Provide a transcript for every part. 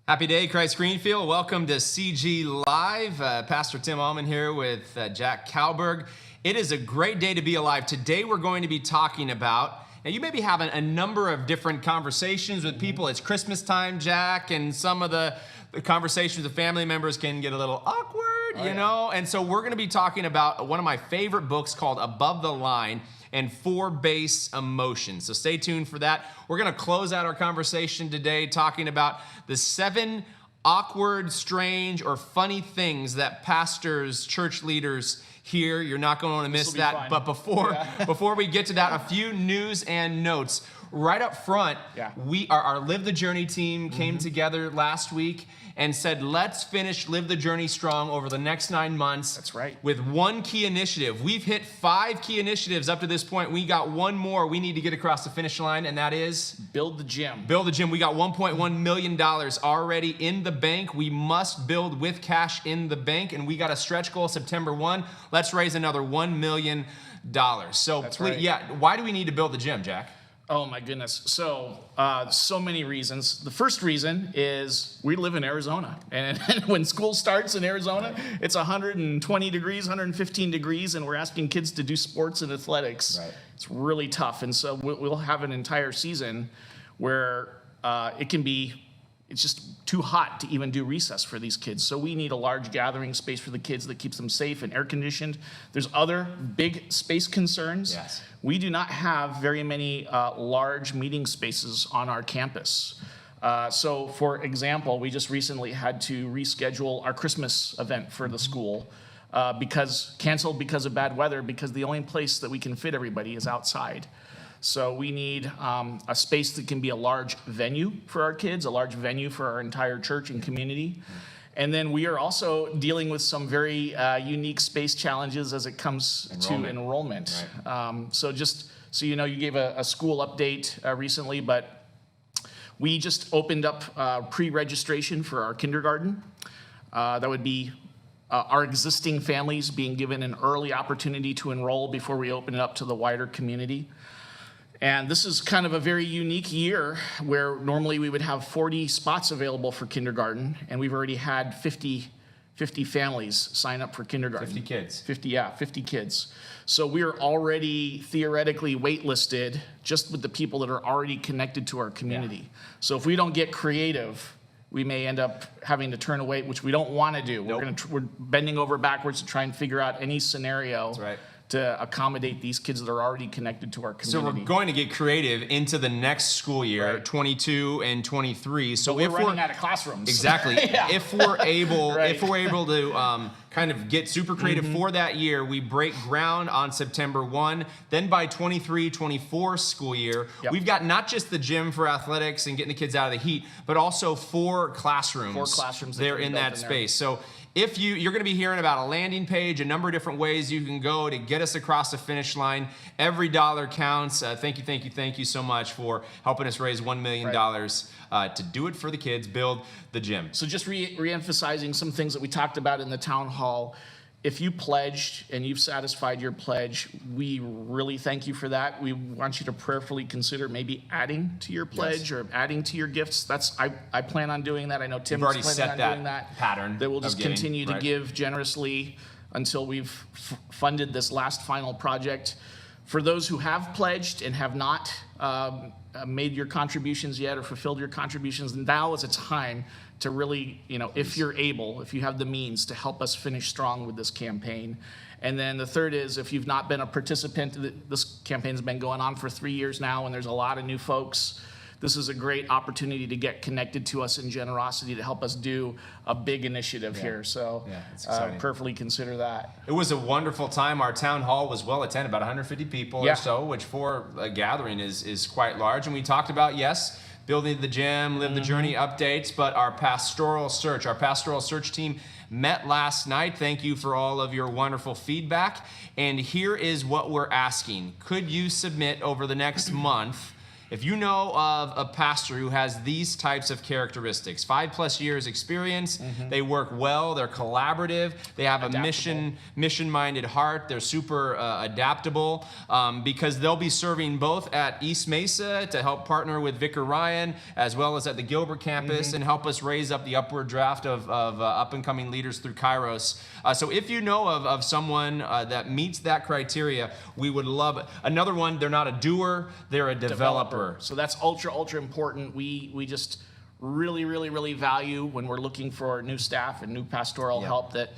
Happy day, Christ Greenfield. Welcome to CG Live. Pastor Tim Allman here with Jack Kalberg. It is a great day to be alive. Today we're going to be talking about, now you may be having a number of different conversations with people. It's Christmas time, Jack, and some of the conversations with family members can get a little awkward, you know? And so we're going to be talking about one of my favorite books called Above the Line and 4 base emotions. So stay tuned for that. We're going to close out our conversation today talking about the 7 awkward, strange, or funny things that pastors, church leaders hear. You're not going to want to miss that. Fun. But before we get to that, a few news and notes. Right up front, our Live the Journey team came together last week and said, let's finish Live the Journey strong over the next 9 months. That's right. With one key initiative. We've hit 5 key initiatives up to this point. We got one more we need to get across the finish line, and that is? Build the gym. Build the gym. We got $1.1 million already in the bank. We must build with cash in the bank, and we got a stretch goal September 1. Let's raise another $1 million. So, That's right. Why do we need to build the gym, Jack? Oh my goodness. So many reasons. The first reason is we live in Arizona. And when school starts in Arizona, it's 120 degrees, 115 degrees, and we're asking kids to do sports and athletics. Right. It's really tough. And so we'll have an entire season where it's just too hot to even do recess for these kids. So we need a large gathering space for the kids that keeps them safe and air conditioned. There's other big space concerns. Yes. We do not have very many large meeting spaces on our campus. So for example, we just recently had to reschedule our Christmas event for the school canceled because of bad weather, because the only place that we can fit everybody is outside. So we need a space that can be a large venue for our kids, a large venue for our entire church and community. And then we are also dealing with some very unique space challenges as it comes to enrollment. Right. So just so you know, you gave a school update recently, but we just opened up pre-registration for our kindergarten. That would be our existing families being given an early opportunity to enroll before we open it up to the wider community. And this is kind of a very unique year where normally we would have 40 spots available for kindergarten, and we've already had 50 families sign up for kindergarten. 50 kids. 50 kids. So we're already theoretically waitlisted just with the people that are already connected to our community. Yeah. So if we don't get creative, we may end up having to turn away, which we don't want to do. Nope. We're bending over backwards to try and figure out any scenario. That's right. To accommodate these kids that are already connected to our community. So we're going to get creative into the next school year, right. 22 and 23. So we're running out of classrooms. Exactly. Yeah. If we're able to kind of get super creative for that year, we break ground on September 1. Then by 23-24 school year, we've got not just the gym for athletics and getting the kids out of the heat, but also 4 classrooms. 4 classrooms there in that space. So if you're going to be hearing about a landing page, a number of different ways you can go to get us across the finish line. Every dollar counts. Thank you so much for helping us raise $1 million to do it for the kids, build the gym. So just re-emphasizing some things that we talked about in the town hall. If you pledged and you've satisfied your pledge, we really thank you for that. We want you to prayerfully consider maybe adding to your pledge or adding to your gifts. I plan on doing that. I know Tim's planning on doing that. Pattern that we'll just continue to give generously until we've funded this last final project. For those who have pledged and have not made your contributions yet or fulfilled your contributions, now is a time to really, if you're able, if you have the means to help us finish strong with this campaign. And then the third is, if you've not been a participant, this campaign's been going on for 3 years now, and there's a lot of new folks. This is a great opportunity to get connected to us in generosity to help us do a big initiative here. So prayerfully consider that. It was a wonderful time. Our town hall was well attended, about 150 people or so, which for a gathering is quite large. And we talked about, building the gym, Live the Journey updates, but our Pastoral Search team met last night. Thank you for all of your wonderful feedback. And here is what we're asking. Could you submit over the next month If you know of a pastor who has these types of characteristics, 5+ years experience, they work well, they're collaborative, they have a mission-minded heart, they're super adaptable, because they'll be serving both at East Mesa to help partner with Vicar Ryan, as well as at the Gilbert campus, and help us raise up the upward draft of up-and-coming leaders through Kairos. So if you know of someone that meets that criteria, we would love it. Another one, they're not a doer, they're a developer. So that's ultra important. We just really value when we're looking for new staff and new pastoral help that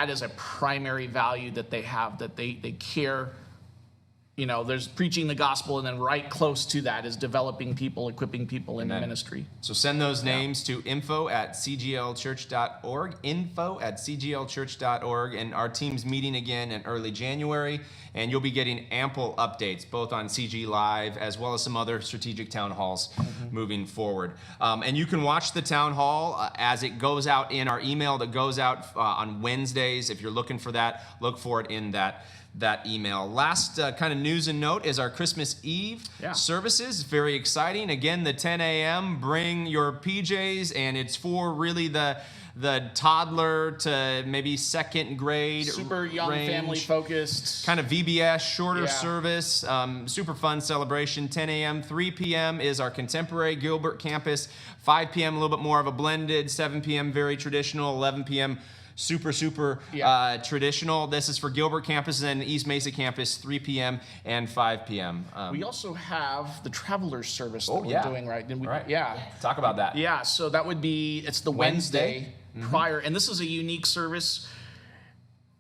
is a primary value that they have, that they care. You know, there's preaching the gospel, and then right close to that is developing people, equipping people in the ministry. So send those names to info@cglchurch.org, info@cglchurch.org, and our team's meeting again in early January, and you'll be getting ample updates both on CG Live as well as some other strategic town halls moving forward. And you can watch the town hall as it goes out in our email that goes out on Wednesdays. If you're looking for that, look for it in that email. Last kind of news and note is our Christmas Eve services. Very exciting. Again, the 10 a.m. Bring your PJs, and it's for really the toddler to maybe second grade super young range, family focused kind of VBS, shorter service, super fun celebration. 10 a.m. 3 p.m. is our contemporary Gilbert campus. 5 p.m. a little bit more of a blended. 7 p.m. very traditional. 11 p.m. super traditional. This is for Gilbert campus, and then East Mesa campus, 3 p.m. and 5 p.m. We also have the Travelers service that we're doing, right? Talk about that. Yeah, so that would be, it's the Wednesday prior, and this is a unique service.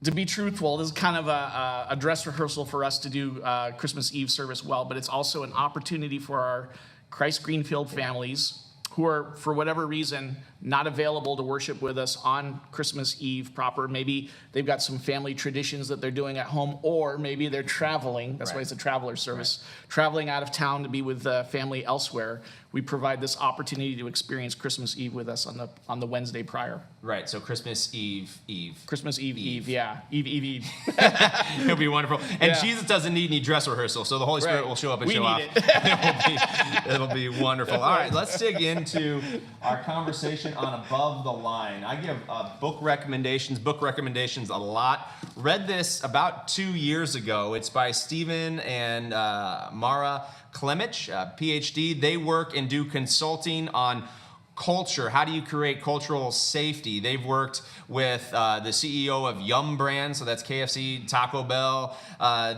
To be truthful, this is kind of a dress rehearsal for us to do Christmas Eve service well, but it's also an opportunity for our Christ Greenfield families who are, for whatever reason, not available to worship with us on Christmas Eve proper. Maybe they've got some family traditions that they're doing at home, or maybe they're traveling. That's why it's a traveler service. Traveling out of town to be with family elsewhere. We provide this opportunity to experience Christmas Eve with us on the Wednesday prior. Right, so Christmas Eve. Christmas Eve, yeah. Eve. It'll be wonderful. And Jesus doesn't need any dress rehearsal, so the Holy Spirit will show up and show off. It'll be wonderful. All right, let's dig into our conversation on Above the Line. I give book recommendations a lot. Read this about 2 years ago. It's by Stephen and Mara Klemich, PhD. They work and do consulting on culture. How do you create cultural safety? They've worked with the CEO of Yum Brand, so that's KFC, Taco Bell.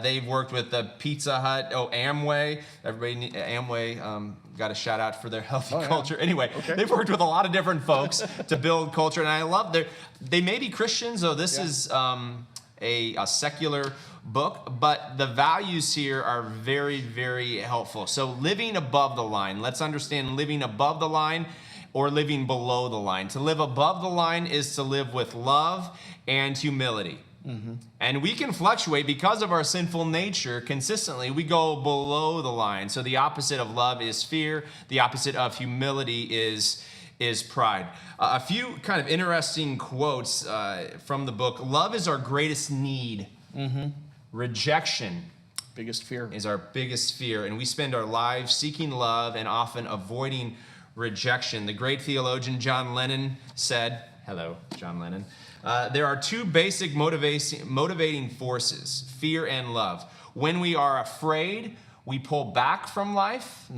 They've worked with the Pizza Hut, Amway. Amway got a shout out for their healthy culture. Anyway, they've worked with a lot of different folks to build culture, and I love they may be Christians, so this is a secular book, but the values here are very helpful. So living above the line. Let's understand living above the line or living below the line. To live above the line is to live with love and humility. And we can fluctuate because of our sinful nature consistently. We go below the line. So the opposite of love is fear. The opposite of humility is pride. A few kind of interesting quotes from the book. Love is our greatest need. Rejection biggest fear is our biggest fear, and we spend our lives seeking love and often avoiding rejection. The great theologian John Lennon said, hello, John Lennon, there are two basic motivating forces, fear and love. When we are afraid, we pull back from life.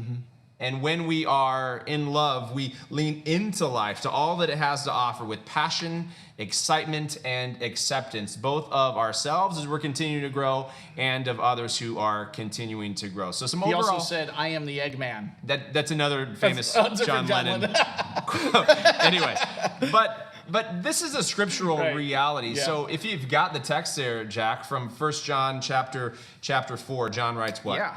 And when we are in love, we lean into life, to all that it has to offer with passion, excitement, and acceptance, both of ourselves as we're continuing to grow and of others who are continuing to grow. So he also said, I am the Eggman. That's another famous John Lennon quote. Anyway, but this is a scriptural reality. Yeah. So if you've got the text there, Jack, from 1 John chapter 4, John writes what? Yeah.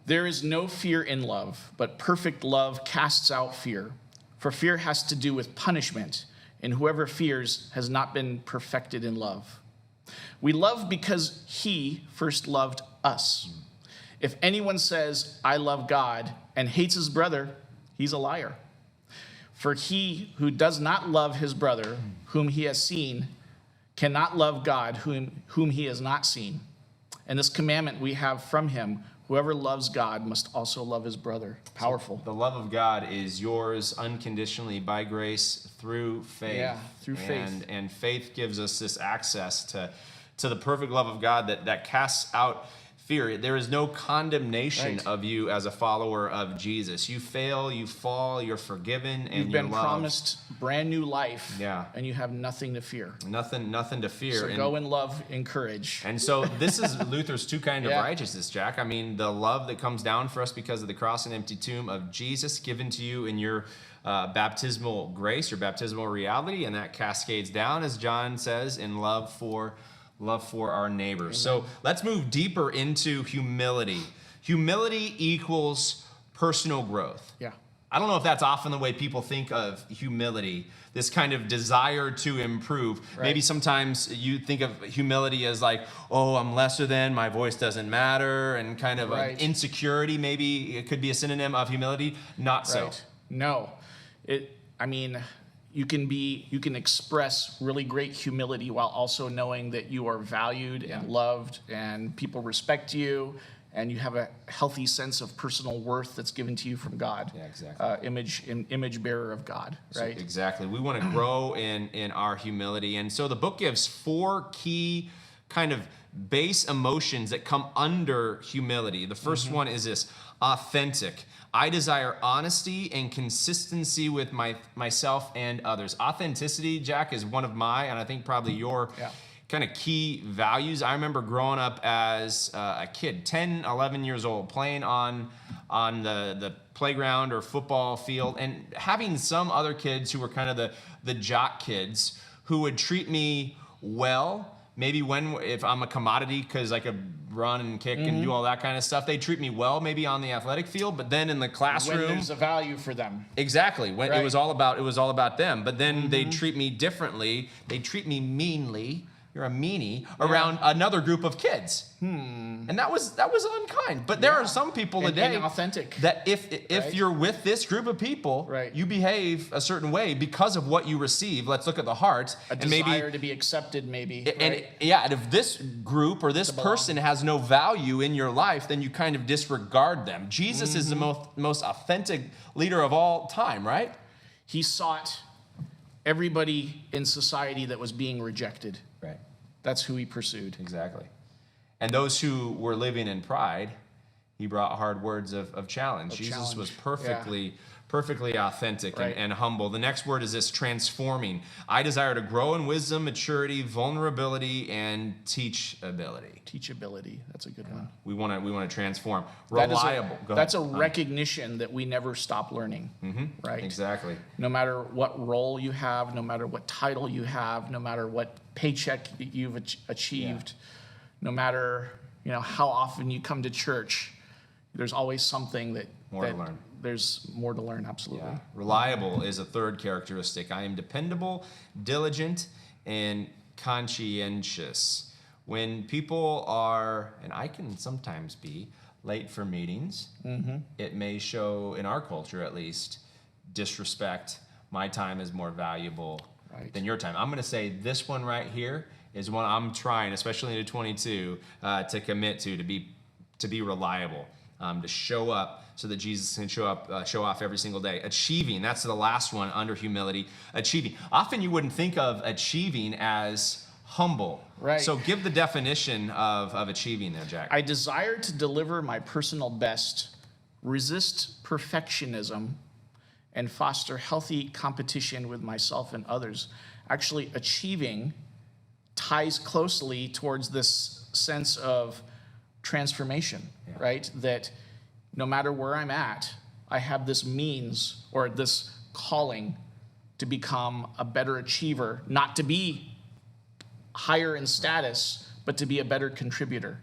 There is no fear in love, but perfect love casts out fear. For fear has to do with punishment, and whoever fears has not been perfected in love. We love because he first loved us. If anyone says, I love God, and hates his brother, he's a liar. For he who does not love his brother, whom he has seen, cannot love God, whom he has not seen. And this commandment we have from him, whoever loves God must also love his brother. Powerful. So the love of God is yours unconditionally by grace through faith. Yeah, through faith. And faith gives us this access to the perfect love of God that casts out fear. There is no condemnation Right. of you as a follower of Jesus. You fail, you fall, you're forgiven, and You've you're been loved. promised brand new life, Yeah. and you have nothing to fear. Nothing to fear. So And- go in love, encourage. And so this is Luther's two kind of Yeah. righteousness, Jack. I mean, the love that comes down for us because of the cross and empty tomb of Jesus given to you in your baptismal grace, your baptismal reality, and that cascades down, as John says, in love for our neighbors. So let's move deeper into humility. Humility equals personal growth. Yeah. I don't know if that's often the way people think of humility, this kind of desire to improve. Right. Maybe sometimes you think of humility as like, oh, I'm lesser than, my voice doesn't matter, and kind of Right. an insecurity, maybe it could be a synonym of humility. Not so. Right. No. You can express really great humility while also knowing that you are valued and loved and people respect you and you have a healthy sense of personal worth that's given to you from God. Yeah, exactly. Image bearer of God, right? So, exactly. We want to grow in our humility. And so the book gives 4 key kind of base emotions that come under humility. The first one is this: authentic. I desire honesty and consistency with myself and others. Authenticity, Jack, is one of my, and I think probably your kind of key values. I remember growing up as a kid, 10, 11 years old, playing on the playground or football field, and having some other kids who were kind of the jock kids who would treat me well. Maybe if I'm a commodity because I could run and kick and do all that kind of stuff, they treat me well maybe on the athletic field, but then in the classroom, When there's a value for them. exactly, when Right. it was all about them. But then they treat me differently. They treat me meanly. You're a meanie around another group of kids, and that was unkind. But there are some people And today inauthentic. that if Right. you're with this group of people, Right. you behave a certain way because of what you receive. Let's look at the heart, A and desire maybe to be accepted, maybe. and right? and if this group or this person has no value in your life, then you kind of disregard them. Jesus is the most authentic leader of all time, right? He sought everybody in society that was being rejected. Right. That's who he pursued. Exactly. And those who were living in pride, he brought hard words of challenge. Jesus challenge. was perfectly authentic Right. and humble. The next word is this: transforming. I desire to grow in wisdom, maturity, vulnerability, and teachability. Teachability. That's a good one. We want to transform. That is Reliable. Go that's ahead. a recognition that we never stop learning. Right. Exactly. No matter what role you have, no matter what title you have, no matter what paycheck you've achieved, no matter how often you come to church, there's always something that More to learn. There's more to learn. Absolutely. Yeah. Reliable is a third characteristic. I am dependable, diligent, and conscientious. When people are, and I can sometimes be, late for meetings, it may show, in our culture at least, disrespect. My time is more valuable than your time. I'm going to say this one right here is one I'm trying, especially into 22, to commit to be reliable, to show up so that Jesus can show off every single day. Achieving, that's the last one under humility. Achieving. Often you wouldn't think of achieving as humble. Right. So give the definition of achieving there, Jack. I desire to deliver my personal best, resist perfectionism, and foster healthy competition with myself and others. Actually, achieving ties closely towards this sense of transformation, right? That no matter where I'm at, I have this means or this calling to become a better achiever, not to be higher in status, but to be a better contributor.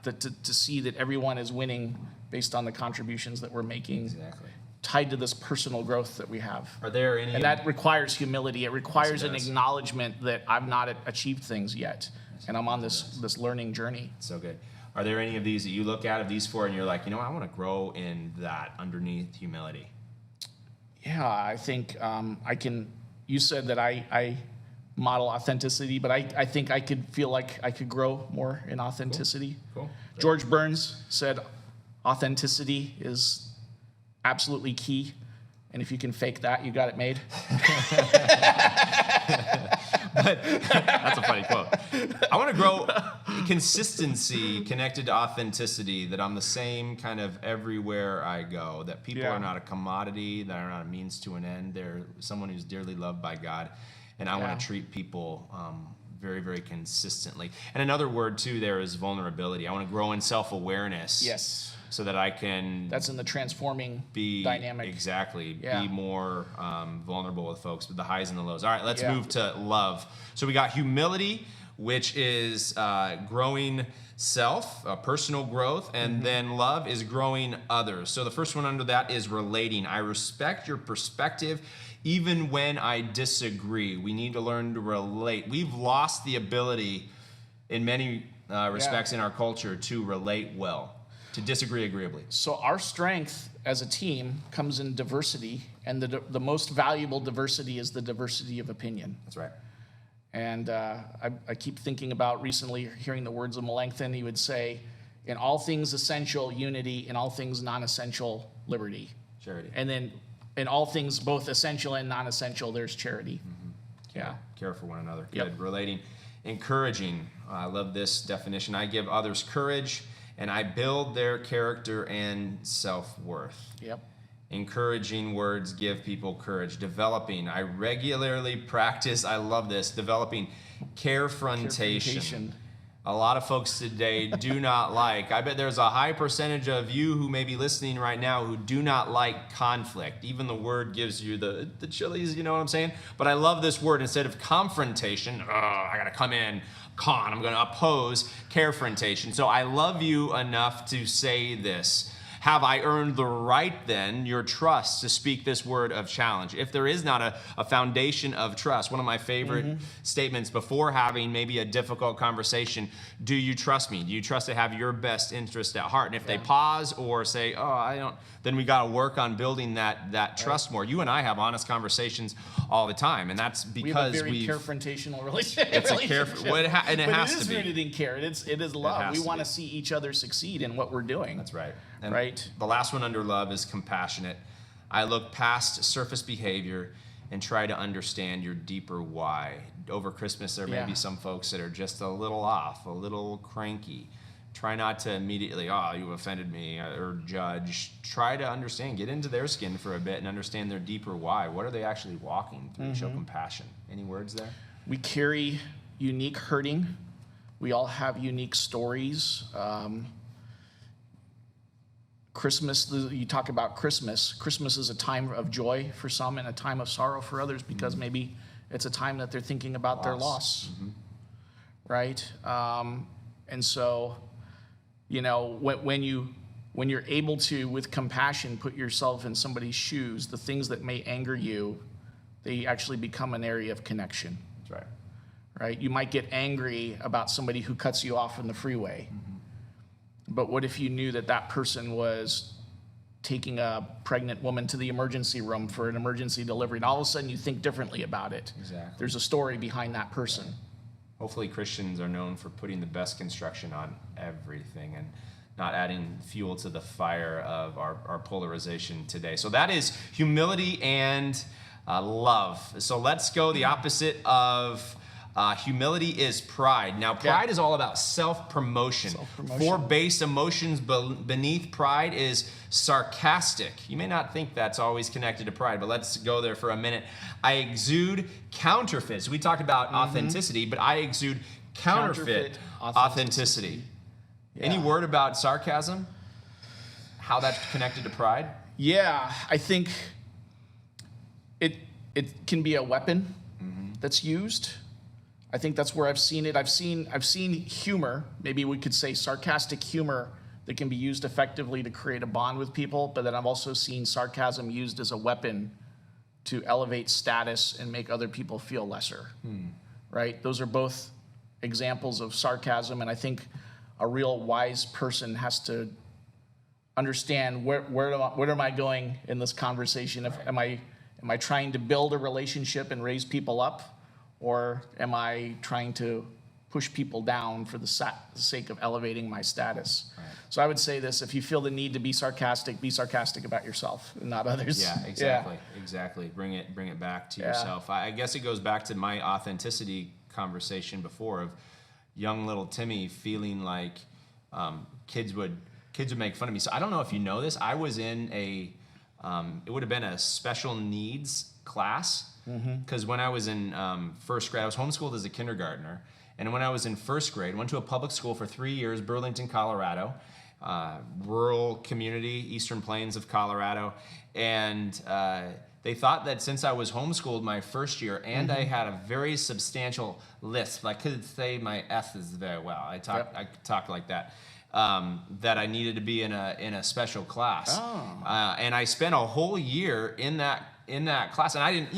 To see that everyone is winning based on the contributions that we're making, Exactly. tied to this personal growth that we have. Are there any? And that requires humility. It requires an does. acknowledgement that I've not achieved things yet, and I'm on this learning journey. So good. Are there any of these that you look at, of these 4, and you're like, I want to grow in that underneath humility? Yeah, I think I can. You said that model authenticity, but I think I could feel like I could grow more in authenticity. Cool. George Burns said authenticity is absolutely key, and if you can fake that, you got it made. But that's a funny quote. I want to grow consistency connected to authenticity, that I'm the same kind of everywhere I go, that people Yeah. are not a commodity, that are not a means to an end. They're someone who's dearly loved by God. And I want to treat people very, very consistently. And another word, too, there is vulnerability. I want to grow in self-awareness. Yes. So that I can That's in the transforming be dynamic. Exactly. Yeah. Be more vulnerable with folks, with the highs and the lows. All right, let's Yeah. move to love. So we got humility, which is growing self, personal growth, and then love is growing others. So the first one under that is relating. I respect your perspective even when I disagree. We need to learn to relate. We've lost the ability in many respects in our culture to relate well, to disagree agreeably. So our strength as a team comes in diversity, and the most valuable diversity is the diversity of opinion. That's right. And I keep thinking about recently hearing the words of Melanchthon. He would say, in all things essential, unity. In all things non-essential, liberty. Charity. And then in all things both essential and non-essential, there's charity. Yeah. Care for one another. Yep. Good. Relating. Encouraging. I love this definition. I give others courage, and I build their character and self-worth. Yep. Encouraging words give people courage. Developing. I regularly practice, I love this, developing carefrontation. A lot of folks today do not like. I bet there's a high percentage of you who may be listening right now who do not like conflict. Even the word gives you the chilies, you know what I'm saying? But I love this word. Instead of confrontation, I got to come in, I'm going to oppose carefrontation. So I love you enough to say this. Have I earned the right, then, your trust to speak this word of challenge? If there is not a foundation of trust, one of my favorite statements before having maybe a difficult conversation, do you trust me? Do you trust to have your best interest at heart? And if they pause or say, oh, I don't, then we got to work on building that trust more. You and I have honest conversations all the time, and that's because we have a very carefrontational relationship. It's a careful, and it has to be. But it is rooted in care. It is love. We want to to see each other succeed in what we're doing. That's right. And right. The last one under love is compassionate. I look past surface behavior and try to understand your deeper why. Over Christmas, there may be some folks that are just a little off, a little cranky. Try not to immediately, oh, you offended me, or judge. Try to understand, get into their skin for a bit and understand their deeper why. What are they actually walking through? Show compassion. Any words there? We carry unique hurting. We all have unique stories. Christmas, you talk about Christmas. Christmas is a time of joy for some and a time of sorrow for others because maybe it's a time that they're thinking about their loss, right? And so, you know, when you're able to, with compassion, put yourself in somebody's shoes, the things that may anger you, they actually become an area of connection. That's right. Right? You might get angry about somebody who cuts you off on the freeway. But what if you knew that that person was taking a pregnant woman to the emergency room for an emergency delivery, and all of a sudden you think differently about it? Exactly. There's a story behind that person. Hopefully Christians are known for putting the best construction on everything and not adding fuel to the fire of our polarization today. So that is humility and love. So let's go the opposite of humility is pride. Now, pride is all about self-promotion. Four base emotions beneath pride is sarcastic. You may not think that's always connected to pride, but let's go there for a minute. I exude counterfeit. So we talked about authenticity, but I exude counterfeit authenticity. Yeah. Any word about sarcasm? How that's connected to pride? Yeah, I think it can be a weapon that's used. I think that's where I've seen it. I've seen humor, maybe we could say sarcastic humor, that can be used effectively to create a bond with people, but then I've also seen sarcasm used as a weapon to elevate status and make other people feel lesser, right? Those are both examples of sarcasm, and I think a real wise person has to understand where am I going in this conversation? Am I trying to build a relationship and raise people up? or am I trying to push people down for the sake of elevating my status? Right. So I would say this: if you feel the need to be sarcastic about yourself and not others. Yeah, exactly. Bring it back to yourself. I guess it goes back to my authenticity conversation before of young little Timmy feeling like kids would make fun of me. So I don't know if you know this. I was in it would have been a special needs class, because when I was in first grade, I was homeschooled as a kindergartner. And when I was in first grade, went to a public school for 3 years, Burlington, Colorado, rural community, Eastern Plains of Colorado. And they thought that since I was homeschooled my first year and I had a very substantial lisp, I couldn't say my S's very well. I talked like that. That I needed to be in a special class. And I spent a whole year in that class, and I didn't,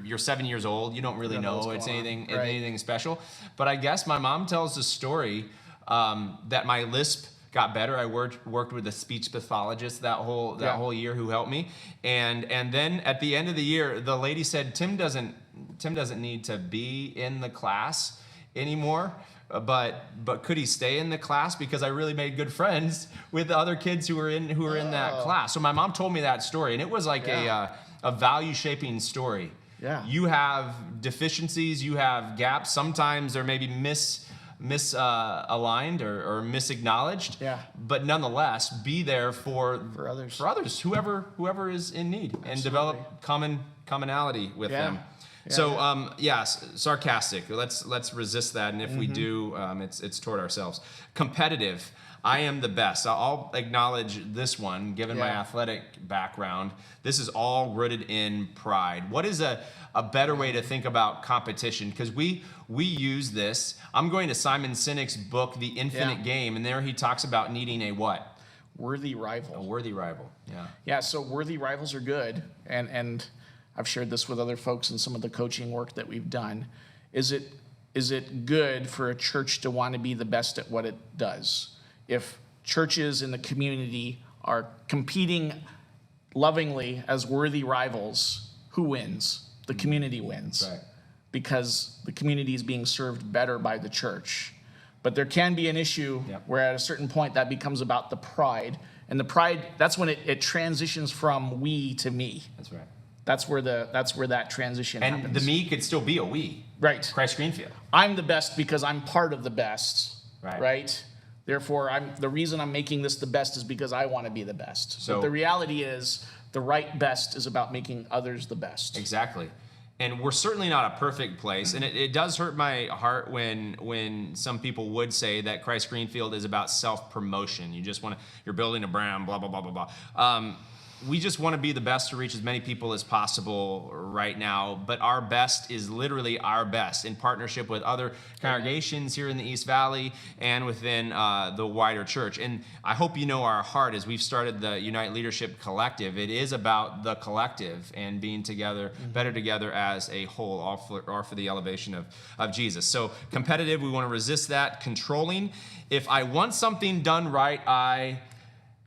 you're 7 years old, you don't really know it's anything special. But I guess my mom tells the story that my lisp got better. I worked with a speech pathologist that whole year who helped me, and then at the end of the year, the lady said, Tim doesn't need to be in the class anymore. But could he stay in the class, because I really made good friends with the other kids who were in that class. So my mom told me that story, and it was like a value shaping story. Yeah. You have deficiencies, you have gaps. Sometimes they're maybe misaligned or misacknowledged. Yeah. But nonetheless, be there for others, whoever is in need. Absolutely. And develop commonality with them. So sarcastic. Let's resist that, and if we do, it's toward ourselves. Competitive. I am the best. I'll acknowledge this one, given my athletic background. This is all rooted in pride. What is a better way to think about competition? Because we use this. I'm going to Simon Sinek's book, The Infinite Game, and there he talks about needing a what? Worthy rival. A worthy rival. Yeah. Yeah. So worthy rivals are good, and I've shared this with other folks in some of the coaching work that we've done. Is it good for a church to want to be the best at what it does? If churches in the community are competing lovingly as worthy rivals, who wins? The community wins. Right. Because the community is being served better by the church. But there can be an issue where at a certain point that becomes about the pride. And the pride, that's when it transitions from we to me. That's right. That's where that transition happens. And the me could still be a we. Right. Christ Greenfield. I'm the best because I'm part of the best. Right. Therefore, the reason I'm making this the best is because I want to be the best. So but the reality is, the right best is about making others the best. Exactly. And we're certainly not a perfect place. And it does hurt my heart when some people would say that Christ Greenfield is about self-promotion. You're building a brand, blah, blah, blah, blah, blah. We just want to be the best to reach as many people as possible right now, but our best is literally our best in partnership with other congregations here in the East Valley and within the wider church. And I hope you know our heart as we've started the Unite Leadership Collective. It is about the collective and being together, better together as a whole, all for the elevation of Jesus. So competitive, we want to resist that. Controlling. If I want something done right, I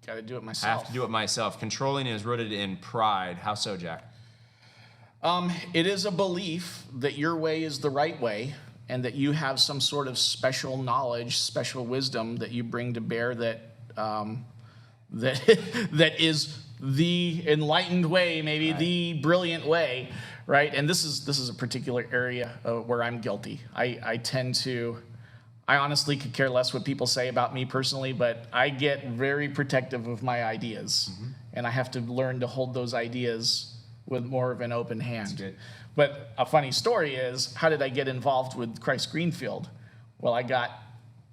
got to do it myself. I have to do it myself. Controlling is rooted in pride. How so, Jack? It is a belief that your way is the right way and that you have some sort of special knowledge, special wisdom that you bring to bear that is the enlightened way, maybe the brilliant way, right? And this is a particular area where I'm guilty. I honestly could care less what people say about me personally, but I get very protective of my ideas. And I have to learn to hold those ideas with more of an open hand. That's good. But a funny story is, how did I get involved with Christ Greenfield? Well, I got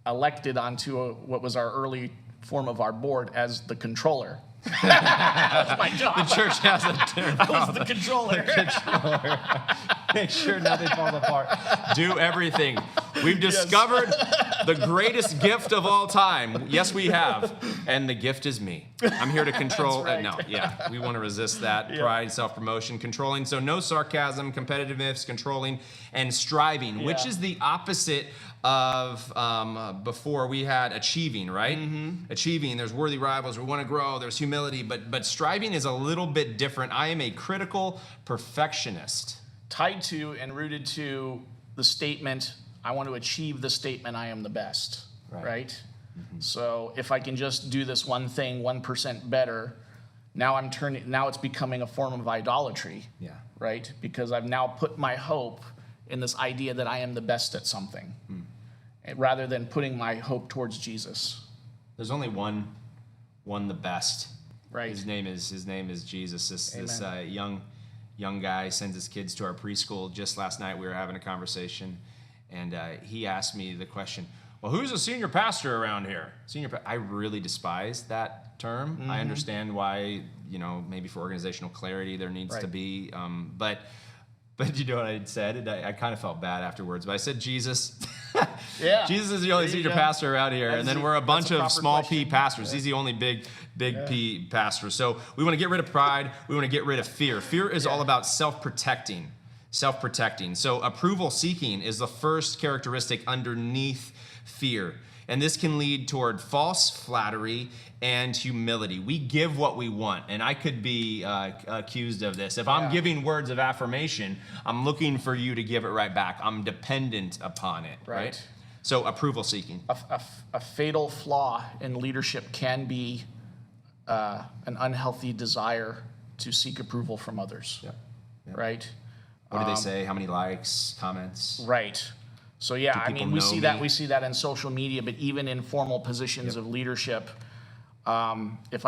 elected onto what was our early form of our board as the controller. That was my job. The church has a term. I was the controller. Make sure nothing falls apart. Do everything. We've discovered the greatest gift of all time. Yes, we have. And the gift is me. I'm here to control. That's right. We want to resist that. Pride, self-promotion, controlling. So no sarcasm, competitiveness, controlling, and striving, which is the opposite of before we had achieving, right? Achieving, there's worthy rivals, we want to grow, there's humility, but striving is a little bit different. I am a critical perfectionist. Tied to and rooted to the statement, I want to achieve the statement, I am the best, right? So if I can just do this one thing 1% better, now it's becoming a form of idolatry, right? Because I've now put my hope in this idea that I am the best at something, rather than putting my hope towards Jesus. There's only one the best. Right. His name is Jesus. This young guy sends his kids to our preschool. Just last night we were having a conversation, and he asked me the question, well, who's a senior pastor around here? I really despise that term. I understand why, maybe for organizational clarity there needs to be, but you know what I said? And I kind of felt bad afterwards, but I said Jesus. Yeah. Jesus is the only senior pastor around here, and then we're a bunch of small P pastors. He's the only big P pastor. So we want to get rid of pride. We want to get rid of fear. Fear is all about self-protecting. So approval seeking is the first characteristic underneath fear. And this can lead toward false flattery and humility. We give what we want, and I could be accused of this. If I'm giving words of affirmation, I'm looking for you to give it right back. I'm dependent upon it, right? So approval seeking. A fatal flaw in leadership can be an unhealthy desire to seek approval from others, right? What do they say? How many likes, comments? Right. So we see that in social media, but even in formal positions of leadership, if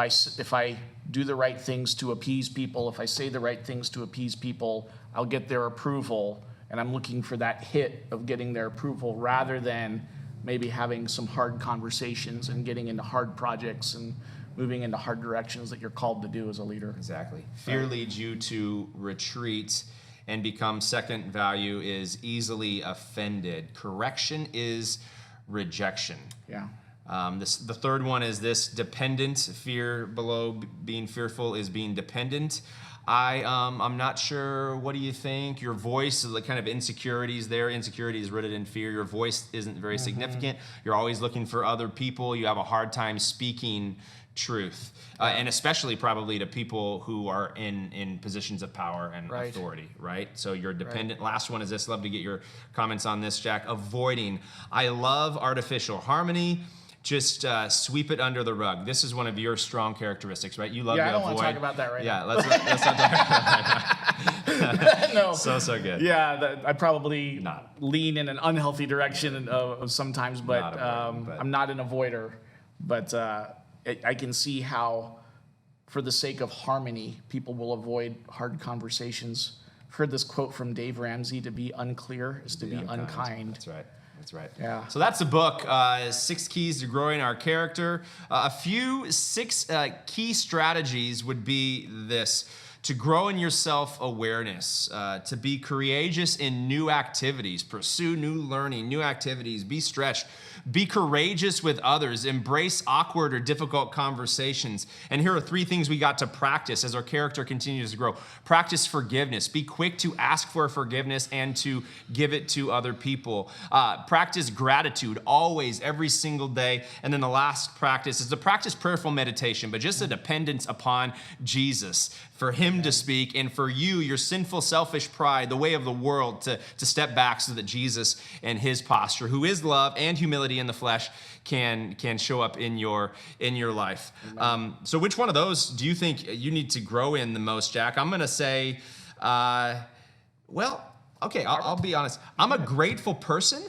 I do the right things to appease people, if I say the right things to appease people, I'll get their approval, and I'm looking for that hit of getting their approval rather than maybe having some hard conversations and getting into hard projects and moving into hard directions that you're called to do as a leader. Exactly. Fear leads you to retreat and become second value is easily offended. Correction is rejection. Yeah. The third one is this dependent. Fear below being fearful is being dependent. I'm not sure. What do you think? Your voice, the kind of insecurities there. Insecurity is rooted in fear. Your voice isn't very significant. You're always looking for other people. You have a hard time speaking truth, and especially probably to people who are in positions of power and authority, right? So you're dependent. Last one is this. Love to get your comments on this, Jack. Avoiding. I love artificial harmony. Just sweep it under the rug. This is one of your strong characteristics, right? You love to avoid. I don't want to talk about that right now. Let's not talk about that. No. So good. Yeah, I probably lean in an unhealthy direction sometimes, but I'm not an avoider. But I can see how, for the sake of harmony, people will avoid hard conversations. I've heard this quote from Dave Ramsey: to be unclear is to be unkind. That's right. Yeah. So that's the book, 6 Keys to Growing Our Character. A few 6 key strategies would be this: to grow in your self-awareness, to be courageous in new activities, pursue new learning, new activities, be stretched, be courageous with others, embrace awkward or difficult conversations. And here are 3 things we got to practice as our character continues to grow. Practice forgiveness. Be quick to ask for forgiveness and to give it to other people. Practice gratitude always, every single day. And then the last practice is to practice prayerful meditation, but just a dependence upon Jesus, for him to speak, and for you, your sinful, selfish pride, the way of the world, to step back so that Jesus and his posture, who is love and humility in the flesh, can show up in your life. So which one of those do you think you need to grow in the most, Jack? I'm going to say, I'll be honest. I'm a grateful person,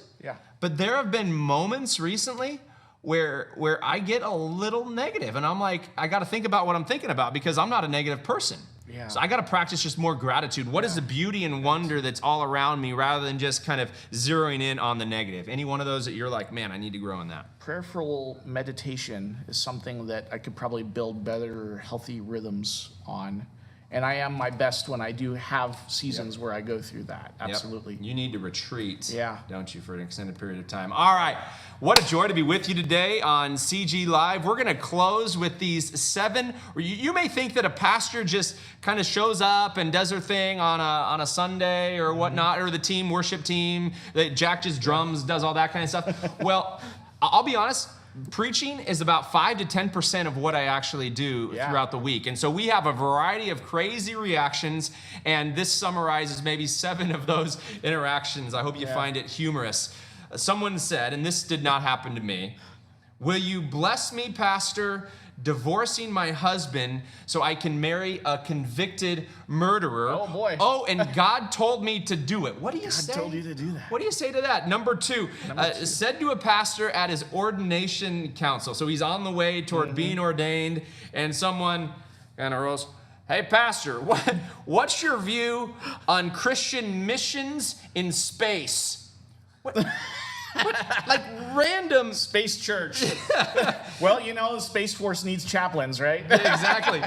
but there have been moments recently where I get a little negative, and I'm like, I got to think about what I'm thinking about, because I'm not a negative person. Yeah. So I got to practice just more gratitude. What is the beauty and wonder that's all around me, rather than just kind of zeroing in on the negative? Any one of those that you're like, man, I need to grow in that? Prayerful meditation is something that I could probably build better, healthy rhythms on. And I am my best when I do have seasons where I go through that. Absolutely. Yep. You need to retreat, don't you, for an extended period of time. All right. What a joy to be with you today on CG Live. We're going to close with these 7. You may think that a pastor just kind of shows up and does their thing on a Sunday or whatnot, or the worship team, that Jack just drums, does all that kind of stuff. Well, I'll be honest. preaching is about 5 to 10% of what I actually do throughout the week. And so we have a variety of crazy reactions, and this summarizes maybe 7 of those interactions. I hope you find it humorous. Someone said, and this did not happen to me, "Will you bless me, Pastor, divorcing my husband so I can marry a convicted murderer?" Oh, boy. Oh, and God told me to do it. What do you say? God told you to do that. What do you say to that? Number two, said to a pastor at his ordination council. So he's on the way toward being ordained, and someone kind of rolls, "Hey, Pastor, what's your view on Christian missions in space?" What? Like random Space church. Well, you know, the Space Force needs chaplains, right? Exactly.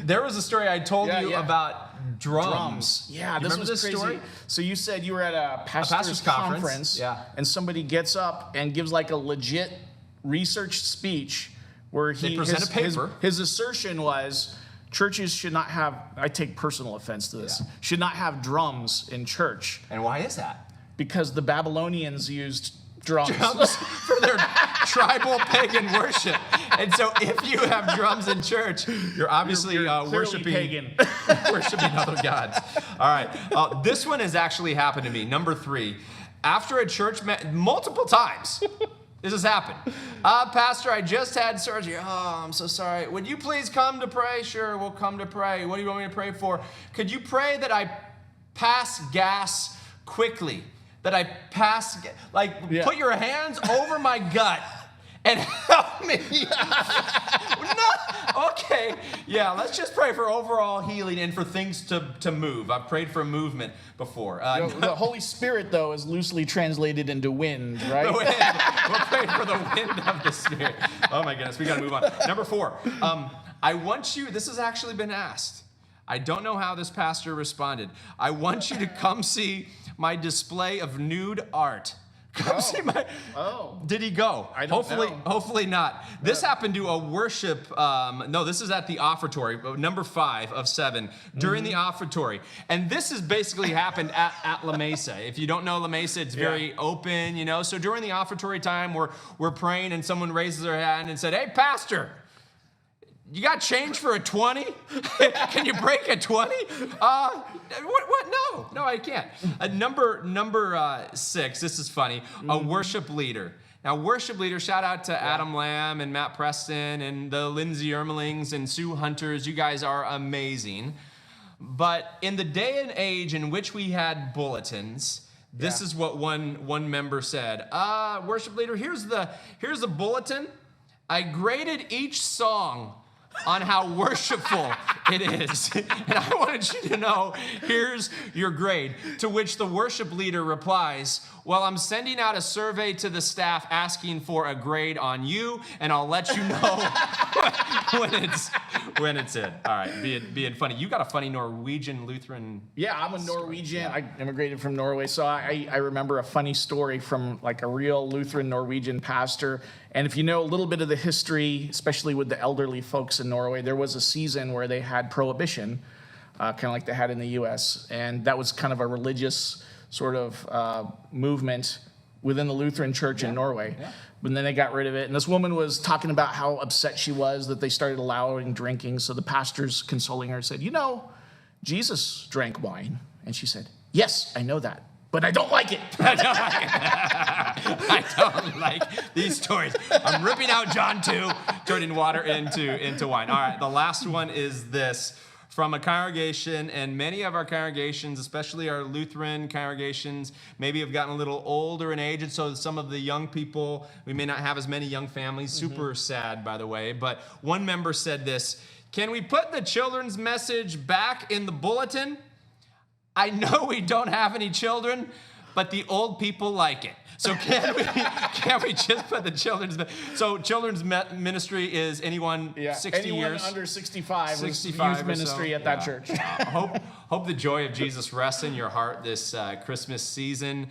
There was a story I told you about drums. Yeah, You this remember was crazy. story? So you said you were at a pastor's conference, and somebody gets up and gives like a legit research speech where They present a paper. His assertion was churches should not have, I take personal offense to this, should not have drums in church. And why is that? Because the Babylonians used drums. Drums for their tribal pagan worship. And so if you have drums in church, you're obviously Clearly worshiping pagan. worshiping other gods. All right. This one has actually happened to me. Number 3. After a church multiple times. This has happened. Pastor, I just had surgery. Oh, I'm so sorry. Would you please come to pray? Sure, we'll come to pray. What do you want me to pray for? Could you pray that I pass gas quickly? That I pass, put your hands over my gut and help me. No. Okay, yeah, let's just pray for overall healing and for things to move. I've prayed for movement before. The Holy Spirit, though, is loosely translated into wind, right? The wind. We're praying for the wind of the Spirit. Oh my goodness, we gotta move on. Number 4, I want you, this has actually been asked. I don't know how this pastor responded. I want you to come see my display of nude art. Come see my. Oh. Did he go? I don't know. Hopefully not. This happened to a worship. No, this is at the offertory, number 5 of 7, during the offertory. And this has basically happened at La Mesa. If you don't know La Mesa, it's very open, you know. So during the offertory time, we're praying, and someone raises their hand and said, "Hey, Pastor, you got change for a 20? Can you break a 20? What? No, I can't." Number 6, this is funny, a worship leader. Now, worship leader, shout out to Adam Lamb and Matt Preston and the Lindsay Ermelings and Sue Hunters. You guys are amazing. But in the day and age in which we had bulletins, this is what one member said. Worship leader, here's the bulletin. I graded each song on how worshipful it is. And I wanted you to know, here's your grade. To which the worship leader replies, "Well, I'm sending out a survey to the staff asking for a grade on you, and I'll let you know when it's in." All right, being funny. You got a funny Norwegian Lutheran. Yeah, I'm a Norwegian. I immigrated from Norway, so I remember a funny story from like a real Lutheran Norwegian pastor. And if you know a little bit of the history, especially with the elderly folks in Norway, there was a season where they had prohibition, kind of like they had in the U.S., and that was kind of a religious sort of movement within the Lutheran church in Norway. Yeah. But then they got rid of it. And this woman was talking about how upset she was that they started allowing drinking. So the pastor's consoling her, said, "You know, Jesus drank wine." And she said, "Yes, I know that, but I don't like it." I don't like these stories. I'm ripping out John 2, turning water into wine. All right, the last one is this. From a congregation, and many of our congregations, especially our Lutheran congregations, maybe have gotten a little older in age, and so some of the young people, we may not have as many young families. Super sad, by the way. But one member said this: "Can we put the children's message back in the bulletin? I know we don't have any children, but the old people like it. So can we just put the children's? So children's ministry is anyone 60 anyone years under 65 was 65 youth ministry at that church. Hope the joy of Jesus rests in your heart this Christmas season.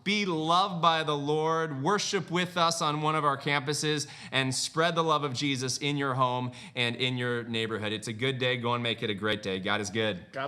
Be loved by the Lord. Worship with us on one of our campuses and spread the love of Jesus in your home and in your neighborhood. It's a good day. Go and make it a great day. God is good. God